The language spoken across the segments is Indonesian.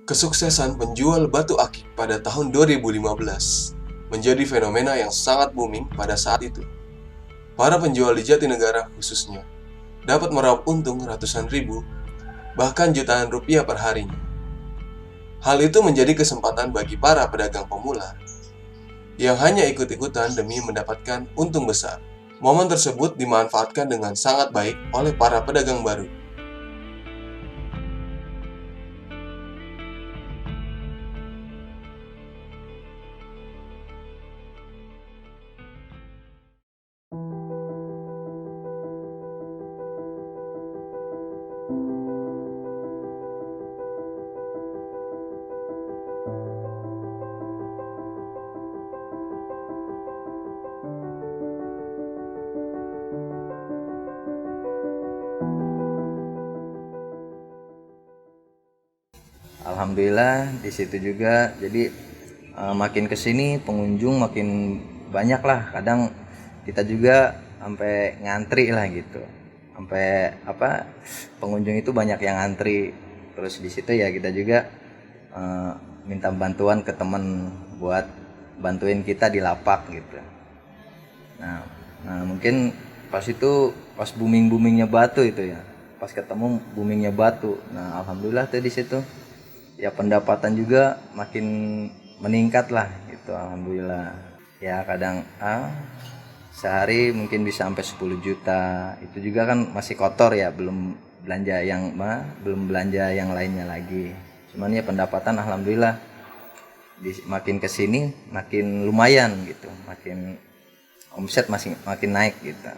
Kesuksesan penjual batu akik pada tahun 2015 menjadi fenomena yang sangat booming pada saat itu. Para penjual di Jatinegara khususnya dapat meraup untung ratusan ribu, bahkan jutaan rupiah per harinya. Hal itu menjadi kesempatan bagi para pedagang pemula yang hanya ikut-ikutan demi mendapatkan untung besar. Momen tersebut dimanfaatkan dengan sangat baik oleh para pedagang baru. Alhamdulillah di situ juga, jadi makin kesini pengunjung makin banyak lah. Kadang kita juga sampai ngantri lah gitu, sampai pengunjung itu banyak yang ngantri. Terus di situ ya kita juga minta bantuan ke teman buat bantuin kita di lapak gitu. Nah mungkin pas boomingnya batu itu ya, pas ketemu boomingnya batu. Nah alhamdulillah tuh di situ ya pendapatan juga makin meningkat lah gitu, alhamdulillah. Ya kadang sehari mungkin bisa sampai 10 juta. Itu juga kan masih kotor ya, belum belanja yang lainnya lagi. Cuman ya pendapatan alhamdulillah makin kesini makin lumayan gitu, makin omset makin naik gitu.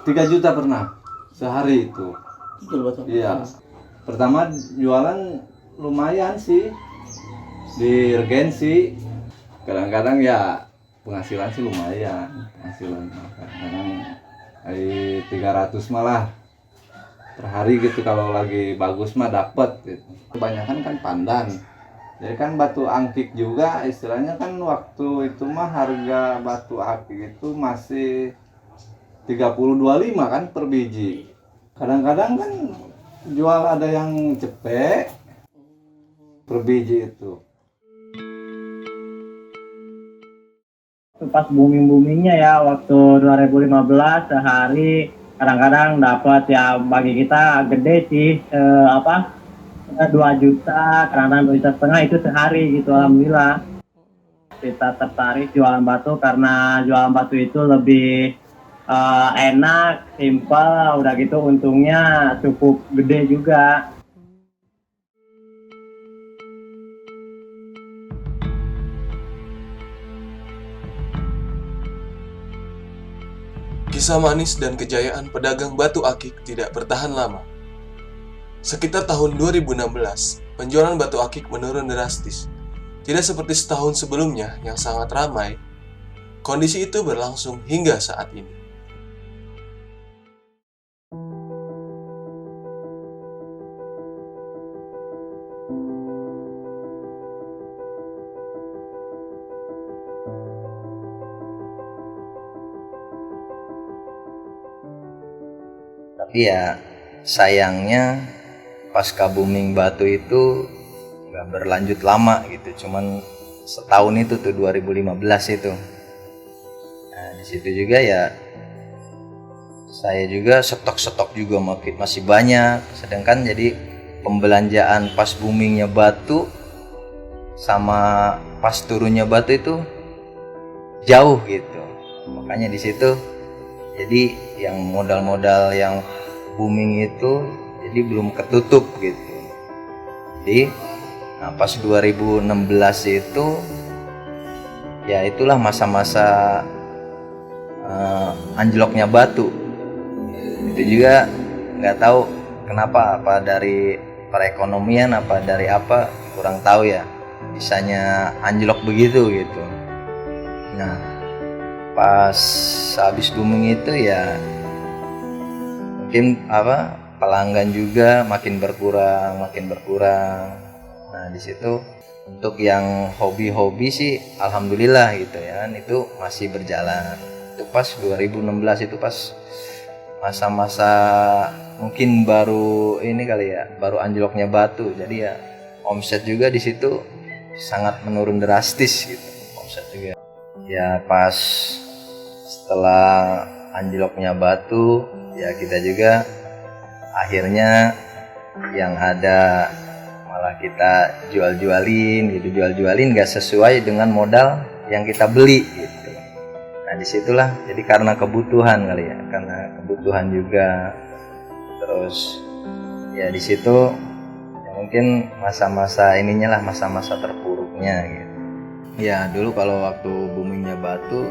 3 juta pernah sehari itu. Iya. Pertama jualan lumayan sih, di regensi. Kadang-kadang ya penghasilan sih lumayan, kadang-kadang 300 malah per hari gitu. Kalau lagi bagus mah dapet gitu. Kebanyakan kan pandan. Jadi kan batu angkik juga istilahnya kan waktu itu mah harga batu akik itu masih 30-25 kan per biji. Kadang-kadang kan jual ada yang cepet per biji itu. Pas boomingnya ya waktu 2015 sehari kadang-kadang dapat ya, bagi kita gede sih 2 juta, kadang-kadang 2,5 juta itu sehari gitu. Alhamdulillah kita tertarik jualan batu karena jualan batu itu lebih enak, simpel, udah gitu untungnya cukup gede juga. Kisah manis dan kejayaan pedagang batu akik tidak bertahan lama. Sekitar tahun 2016, penjualan batu akik menurun drastis. Tidak seperti setahun sebelumnya yang sangat ramai. Kondisi itu berlangsung hingga saat ini. Tapi ya sayangnya pasca booming batu itu nggak berlanjut lama gitu, cuman setahun itu tuh 2015 itu. Nah di situ juga ya saya juga stok juga masih banyak, sedangkan jadi pembelanjaan pas boomingnya batu sama pas turunnya batu itu jauh gitu. Makanya di situ jadi yang modal yang booming itu jadi belum ketutup gitu. Jadi pas 2016 itu ya itulah masa-masa anjloknya batu. Itu juga nggak tahu kenapa, apa dari perekonomian apa dari apa kurang tahu ya, bisanya anjlok begitu gitu. Nah pas habis booming itu ya mungkin apa pelanggan juga makin berkurang. Nah di situ untuk yang hobi-hobi sih alhamdulillah gitu ya kan, itu masih berjalan. Itu pas 2016 itu pas masa-masa mungkin baru ini kali ya, baru anjloknya Batu. Jadi ya omset juga di situ sangat menurun drastis gitu omset juga. Ya pas setelah anjloknya Batu ya kita juga akhirnya yang ada malah kita jual-jualin gak sesuai dengan modal yang kita beli gitu. Nah disitulah jadi karena kebutuhan kali ya, karena kebutuhan juga. Terus ya di situ ya mungkin masa-masa ininya lah, masa-masa terpuruknya gitu. Ya dulu kalau waktu boomingnya Batu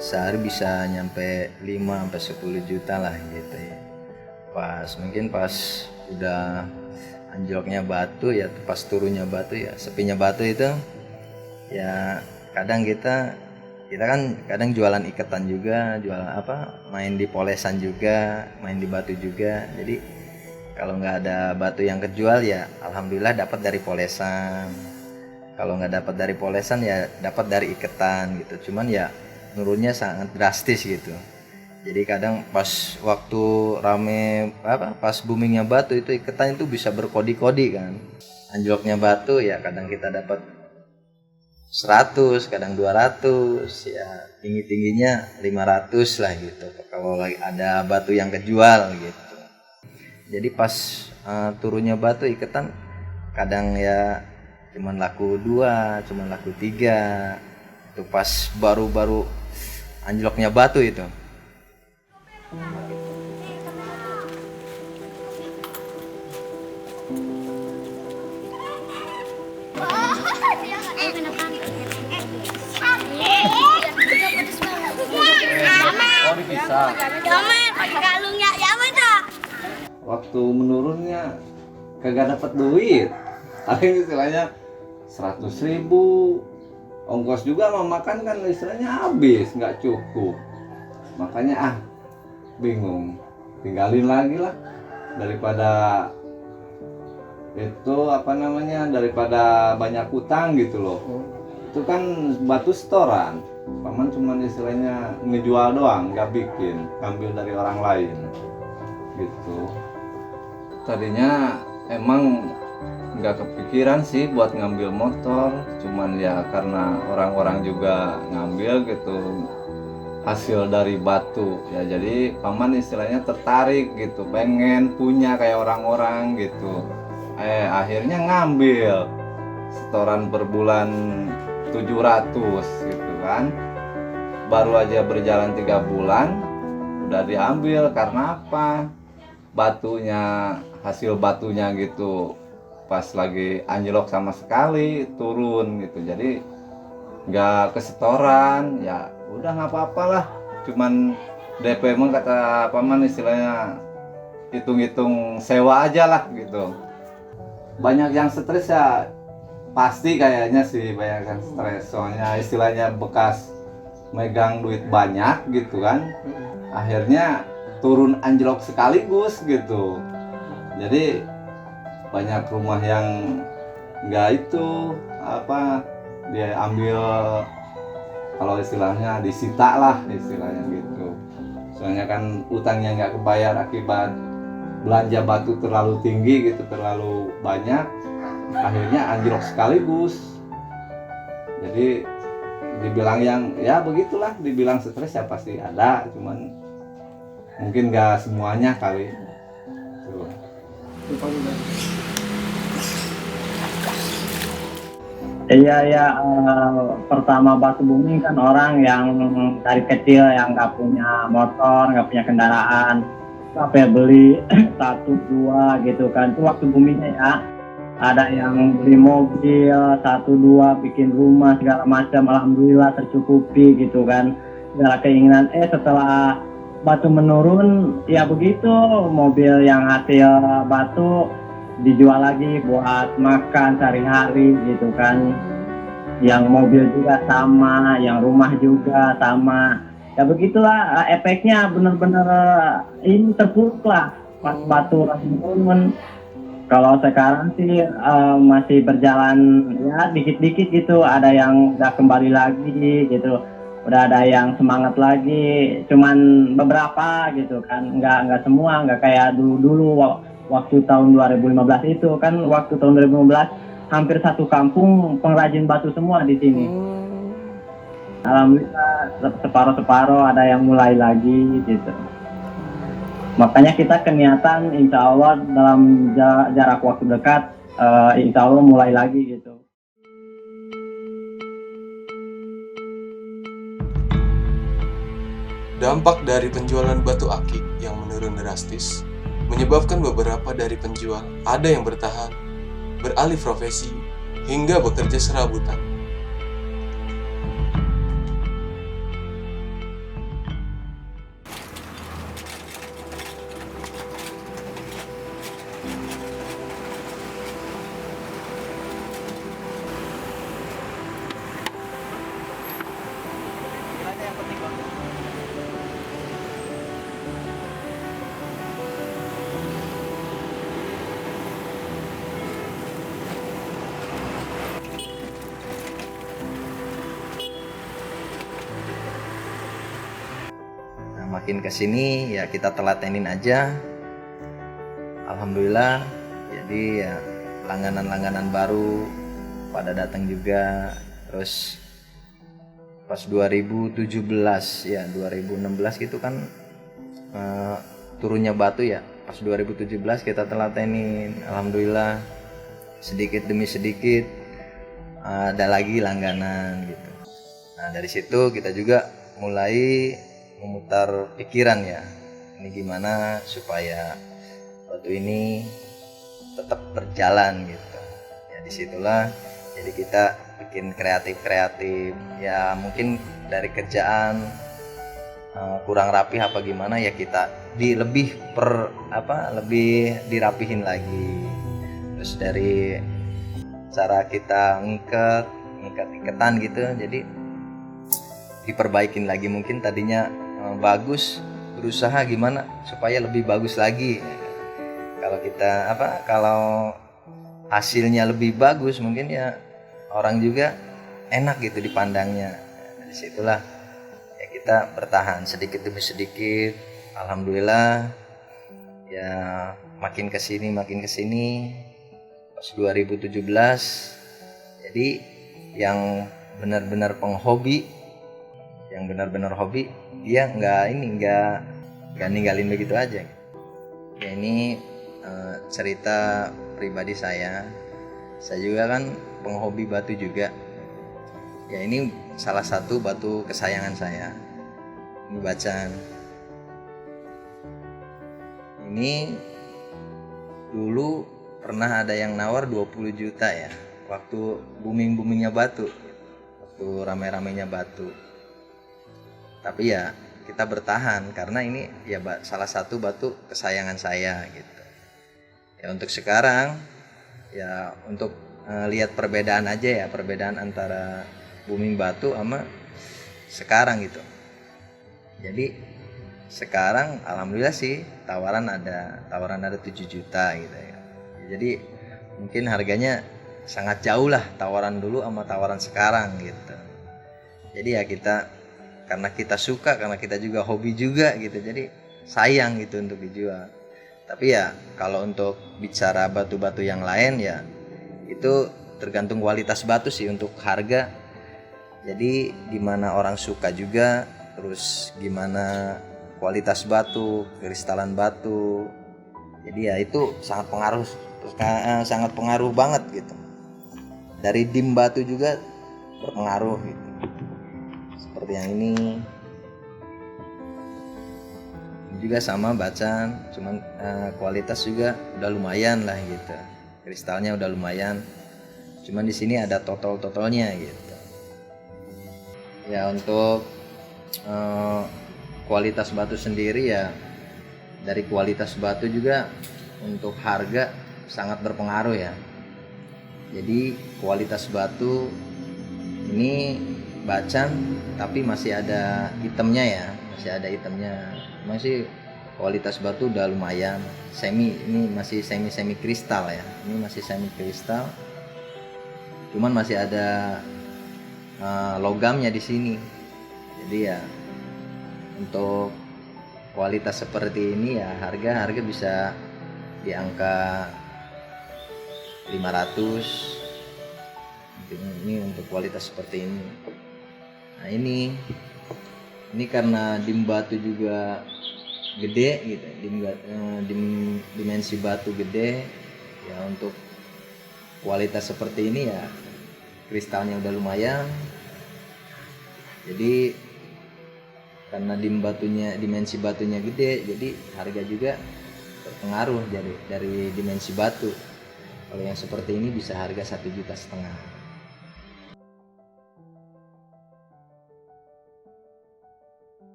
sehari bisa nyampe 5-10 juta lah gitu ya. Pas udah anjloknya Batu ya, pas turunnya Batu ya, sepinya Batu itu ya kadang kita kan kadang jualan iketan juga, jualan apa, main di polesan juga, main di Batu juga. Jadi kalau nggak ada Batu yang kejual ya alhamdulillah dapat dari polesan. Kalau nggak dapat dari polesan ya dapat dari iketan gitu. Cuman ya nurunnya sangat drastis gitu. Jadi kadang pas waktu rame pas boomingnya Batu itu iketan itu bisa berkodi-kodi kan. Anjloknya Batu ya kadang kita dapat 100, kadang 200, ya tinggi-tingginya 500 lah gitu. Kalau lagi ada Batu yang kejual gitu. Jadi pas turunnya Batu iketan kadang ya cuman laku 2, cuman laku 3. Itu pas baru anjloknya Batu itu. Oh dipisah. Waktu menurunnya kagak dapat duit. Paling istilahnya 100.000. Ongkos juga mau makan kan istilahnya habis, nggak cukup. Makanya bingung, tinggalin lagi lah daripada itu daripada banyak utang gitu loh. Itu kan Batu setoran, paman cuman istilahnya ngejual doang, nggak bikin, ngambil dari orang lain gitu. Tadinya emang nggak kepikiran sih buat ngambil motor, cuman ya karena orang-orang juga ngambil gitu hasil dari Batu ya, jadi paman istilahnya tertarik gitu, pengen punya kayak orang-orang gitu. Akhirnya ngambil setoran per bulan 700 gitu kan. Baru aja berjalan 3 bulan udah diambil. Karena apa? Batunya, hasil batunya gitu pas lagi anjlok sama sekali turun gitu, jadi nggak kesetoran. Ya udah nggak apa-apa lah, cuman DP mah kata paman istilahnya hitung-hitung sewa aja lah gitu. Banyak yang stres ya pasti, kayaknya sih banyak yang stres, soalnya istilahnya bekas megang duit banyak gitu kan, akhirnya turun anjlok sekaligus gitu. Jadi banyak rumah yang nggak itu dia ambil, kalau istilahnya disita lah istilahnya gitu. Soalnya kan utangnya nggak kebayar akibat belanja Batu terlalu tinggi gitu, terlalu banyak, akhirnya anjlok sekaligus. Jadi dibilang yang ya begitulah, dibilang stres ya pasti ada, cuman mungkin nggak semuanya kali. Tuh. Iya ya, pertama Batu booming kan orang yang dari kecil yang nggak punya motor, nggak punya kendaraan, sampai beli 1-2 gitu kan. Itu waktu boomingnya ya. Ada yang beli mobil 1-2, bikin rumah segala macam, alhamdulillah tercukupi gitu kan segala keinginan. Setelah batu menurun, ya begitu, mobil yang hasil batu dijual lagi buat makan sehari-hari gitu kan. Yang mobil juga sama, yang rumah juga sama. Ya begitulah, efeknya benar-benar ini terpuruk lah pas batu menurun. Kalau sekarang sih masih berjalan ya dikit-dikit gitu, ada yang udah kembali lagi gitu, udah ada yang semangat lagi, cuman beberapa gitu kan, nggak semua, nggak kayak dulu-dulu waktu tahun 2015 itu kan, waktu tahun 2015 hampir satu kampung pengrajin batu semua di sini. Alhamdulillah separuh-separuh ada yang mulai lagi gitu. Makanya kita keniatan insya Allah dalam jarak waktu dekat insya Allah mulai lagi gitu. Dampak dari penjualan batu akik yang menurun drastis menyebabkan beberapa dari penjual ada yang bertahan, beralih profesi, hingga bekerja serabutan. Makin kesini ya kita telatenin aja. Alhamdulillah, jadi ya langganan-langganan baru pada datang juga. Terus pas 2017 ya 2016 gitu kan turunnya batu ya. Pas 2017 kita telatenin, alhamdulillah sedikit demi sedikit ada lagi langganan gitu. Nah dari situ kita juga mulai memutar pikiran ya, ini gimana supaya batu ini tetap berjalan gitu ya. Disitulah jadi kita bikin kreatif ya, mungkin dari kerjaan kurang rapi apa gimana ya, kita lebih dirapihin lagi. Terus dari cara kita ngikat-ikatan gitu, jadi diperbaikin lagi. Mungkin tadinya bagus, berusaha gimana supaya lebih bagus lagi. Kalau hasilnya lebih bagus, mungkin ya orang juga enak gitu dipandangnya. Disitulah ya kita bertahan sedikit demi sedikit. Alhamdulillah ya makin kesini pas 2017 jadi yang benar-benar hobi dia nggak ninggalin begitu aja ya. Ini cerita pribadi saya juga kan penghobi batu juga ya. Ini salah satu batu kesayangan saya, ini Bacan. Ini dulu pernah ada yang nawar 20 juta ya, waktu boomingnya batu, waktu rame-ramenya batu. Tapi ya kita bertahan karena ini ya salah satu batu kesayangan saya gitu. Ya untuk sekarang ya untuk lihat perbedaan aja ya, perbedaan antara booming batu sama sekarang gitu. Jadi sekarang alhamdulillah sih tawaran ada 7 juta gitu ya. Jadi mungkin harganya sangat jauh lah tawaran dulu sama tawaran sekarang gitu. Jadi ya karena kita suka, karena kita juga hobi juga gitu, jadi sayang gitu untuk dijual. Tapi ya kalau untuk bicara batu-batu yang lain ya itu tergantung kualitas batu sih untuk harga. Jadi gimana orang suka juga, terus gimana kualitas batu, kristalan batu. Jadi ya itu sangat pengaruh banget gitu. Dari dim batu juga berpengaruh gitu. Seperti yang ini juga sama Bacan, cuman kualitas juga udah lumayan lah gitu, kristalnya udah lumayan, cuman di sini ada totolnya gitu ya. Untuk kualitas batu sendiri ya, dari kualitas batu juga untuk harga sangat berpengaruh ya. Jadi kualitas batu ini bacan tapi masih ada hitamnya ya, masih ada hitamnya. Masih kualitas batu udah lumayan. Ini masih semi kristal ya. Ini masih semi kristal. Cuman masih ada logamnya di sini. Jadi ya untuk kualitas seperti ini ya harga bisa di angka 500. Ini untuk kualitas seperti ini. Nah ini karena dim batu juga gede gitu, dimensi batu gede ya, untuk kualitas seperti ini ya kristalnya udah lumayan. Jadi karena dimensi batunya gede, jadi harga juga berpengaruh dari dimensi batu. Kalau yang seperti ini bisa harga 1,5 juta.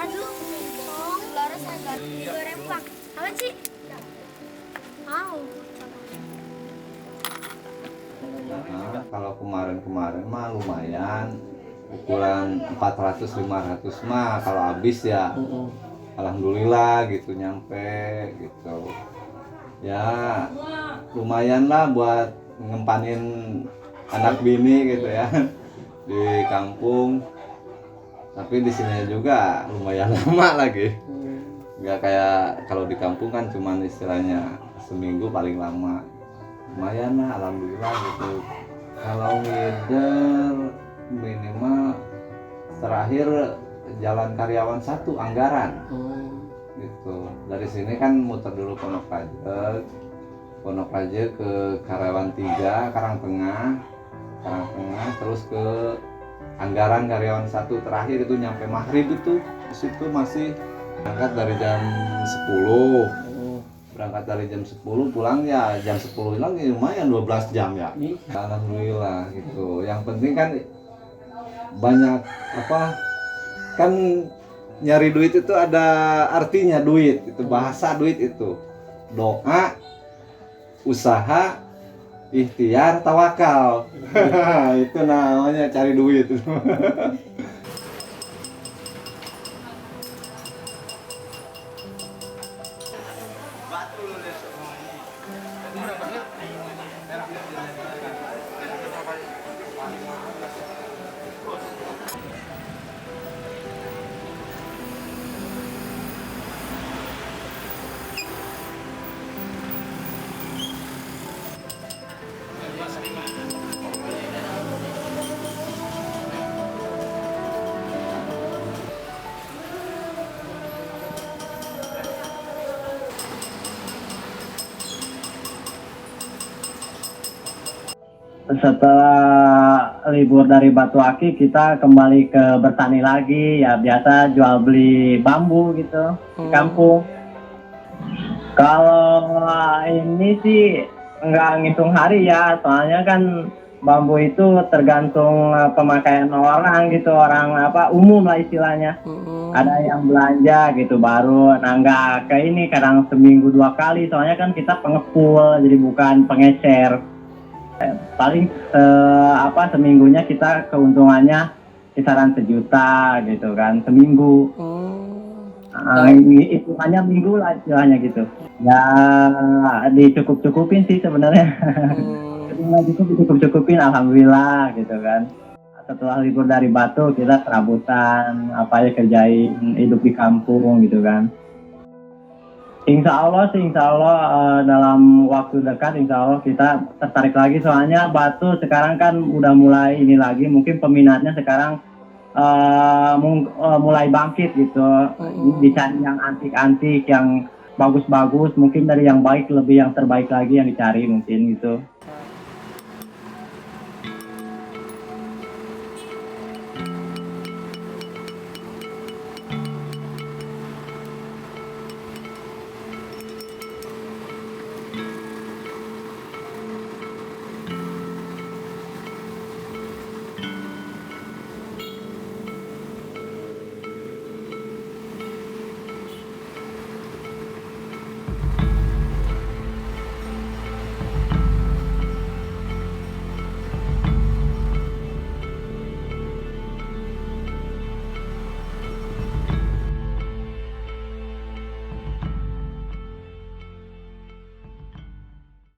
Aduh, Laras agak digoreng bang. Apa sih? Mau. Nah, kalau kemarin mah lumayan, ukuran 400-500 mah kalau habis ya alhamdulillah gitu, nyampe gitu ya, lumayan lah buat ngempanin anak bini gitu ya di kampung. Tapi di sini juga lumayan lama lagi, nggak kayak kalau di kampung kan cuman istilahnya seminggu paling lama. Lumayan lah alhamdulillah gitu. Kalau ngider minimal terakhir Jalan Karyawan 1 Anggaran gitu. Dari sini kan muter dulu Pondok Raja ke Karyawan 3 Karangtengah, terus ke Anggaran Karyawan 1 terakhir itu nyampe maghrib. Itu di situ masih berangkat dari jam 10, pulang ya jam 10 hilang ya lumayan 12 jam ya. Alhamdulillah gitu. Yang penting kan banyak kan nyari duit itu ada artinya. Duit itu bahasa, duit itu doa, usaha, ikhtiar, tawakal. Itu namanya cari duit. Setelah libur dari Batu Aki, kita kembali ke bertani lagi. Ya biasa jual beli bambu gitu di kampung. Kalau ini sih nggak ngitung hari ya, soalnya kan bambu itu tergantung pemakaian orang gitu, orang umum lah istilahnya. Ada yang belanja gitu baru, nah nggak kayak ini kadang seminggu 2 kali, soalnya kan kita pengepul jadi bukan pengecer. Paling seminggunya kita keuntungannya kisaran 1 juta gitu kan seminggu. hitungannya minggu lah istilahnya gitu. Ya dicukup-cukupin sih sebenarnya. Cukup-cukupin alhamdulillah gitu kan. Setelah libur dari Batu kita serabutan apa ya, kerjain hidup di kampung gitu kan. Insya Allah dalam waktu dekat insya Allah kita tertarik lagi, soalnya Batu sekarang kan udah mulai ini lagi, mungkin peminatnya sekarang mulai bangkit gitu. Dicari yang antik-antik, yang bagus-bagus, mungkin dari yang baik lebih yang terbaik lagi yang dicari mungkin gitu.